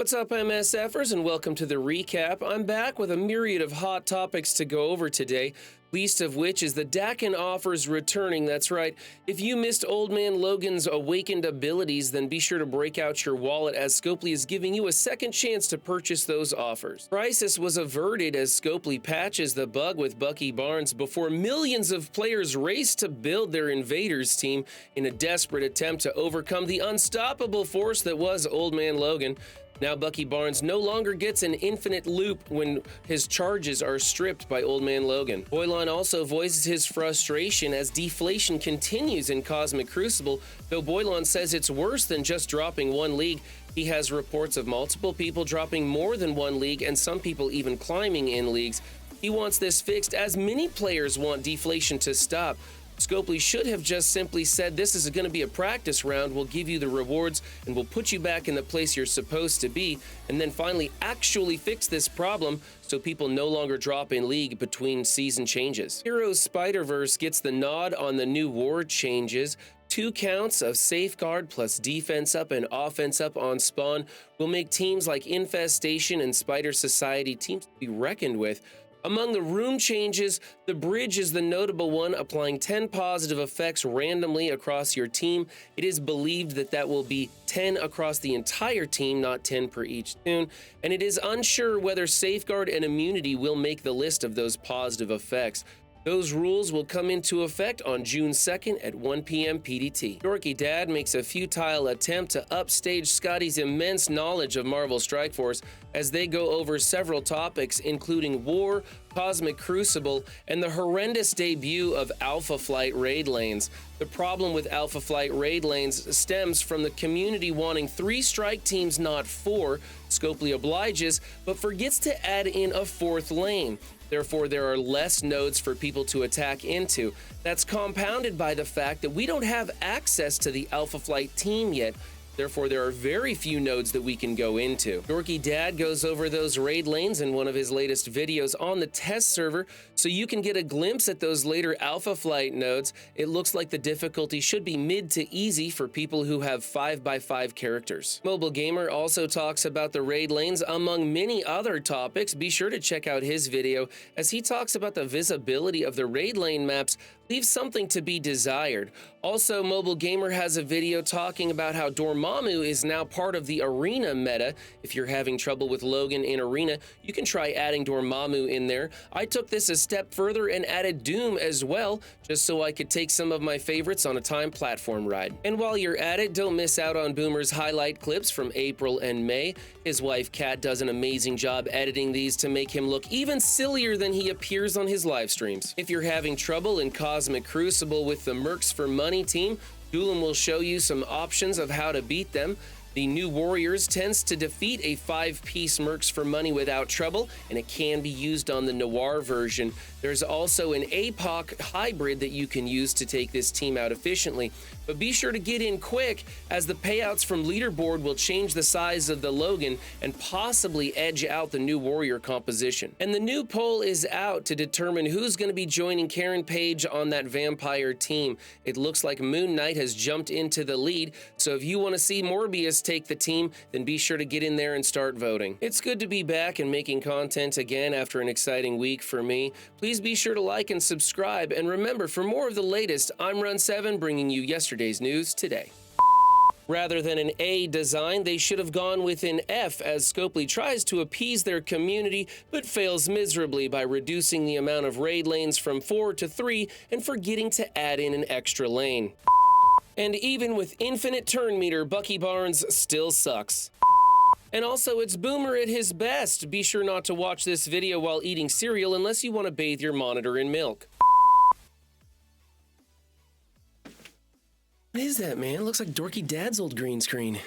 What's up, MSFers, and welcome to the recap. I'm back with a myriad of hot topics to go over today, least of which is the Dakin offers returning. That's right. If you missed Old Man Logan's awakened abilities, then be sure to break out your wallet, as Scopely is giving you a second chance to purchase those offers. Crisis was averted as Scopely patches the bug with Bucky Barnes before millions of players race to build their Invaders team in a desperate attempt to overcome the unstoppable force that was Old Man Logan. Now Bucky Barnes no longer gets an infinite loop when his charges are stripped by Old Man Logan. Boylon also voices his frustration as deflation continues in Cosmic Crucible, though Boylon says it's worse than just dropping one league. He has reports of multiple people dropping more than one league and some people even climbing in leagues. He wants this fixed, as many players want deflation to stop. Scopely should have just simply said, this is going to be a practice round, we'll give you the rewards and we'll put you back in the place you're supposed to be, and then finally actually fix this problem so people no longer drop in league between season changes. Heroes Spider-Verse gets the nod on the new war changes. 2 counts of safeguard plus defense up and offense up on spawn will make teams like Infestation and Spider Society teams to be reckoned with. Among the room changes, the bridge is the notable one, applying 10 positive effects randomly across your team. It is believed that that will be 10 across the entire team, not 10 per each tune, and it is unsure whether Safeguard and Immunity will make the list of those positive effects. Those rules will come into effect on June 2nd at 1 p.m. PDT. Dorky Dad makes a futile attempt to upstage Scotty's immense knowledge of Marvel Strike Force as they go over several topics, including war, Cosmic Crucible, and the horrendous debut of Alpha Flight raid lanes. The problem with Alpha Flight raid lanes stems from the community wanting 3 strike teams, not 4. Scopely obliges, but forgets to add in a 4th lane. Therefore, there are less nodes for people to attack into. That's compounded by the fact that we don't have access to the Alpha Flight team yet. Therefore, there are very few nodes that we can go into. Dorky Dad goes over those raid lanes in one of his latest videos on the test server, so you can get a glimpse at those later Alpha Flight nodes. It looks like the difficulty should be mid to easy for people who have 5x5 characters. Mobile Gamer also talks about the raid lanes among many other topics. Be sure to check out his video as he talks about the visibility of the raid lane maps leaves something to be desired. Also, Mobile Gamer has a video talking about how Dormammu is now part of the arena meta. If you're having trouble with Logan in arena, you can try adding Dormammu in there. I took this a step further and added Doom as well, just so I could take some of my favorites on a time platform ride. And while you're at it, don't miss out on Boomer's highlight clips from April and May. His wife Kat does an amazing job editing these to make him look even sillier than he appears on his live streams. If you're having trouble in Cosmic Crucible with the Mercs for Money team, Doolin will show you some options of how to beat them. The New Warriors tends to defeat a 5-piece Mercs for Money without trouble, and it can be used on the Noir version. There's also an APOC hybrid that you can use to take this team out efficiently. But be sure to get in quick, as the payouts from Leaderboard will change the size of the Logan and possibly edge out the New Warrior composition. And the new poll is out to determine who's going to be joining Karen Page on that vampire team. It looks like Moon Knight has jumped into the lead, so if you want to see Morbius take the team, then be sure to get in there and start voting. It's good to be back and making content again after an exciting week for me. Please be sure to like and subscribe, and remember, for more of the latest, I'm Run7, bringing you yesterday's news today. Rather than an A design, they should have gone with an F, as Scopely tries to appease their community but fails miserably by reducing the amount of raid lanes from 4 to 3 and forgetting to add in an extra lane. And even with infinite turn meter, Bucky Barnes still sucks. And also, it's Boomer at his best. Be sure not to watch this video while eating cereal unless you want to bathe your monitor in milk. What is that, man? It looks like Dorky Dad's old green screen.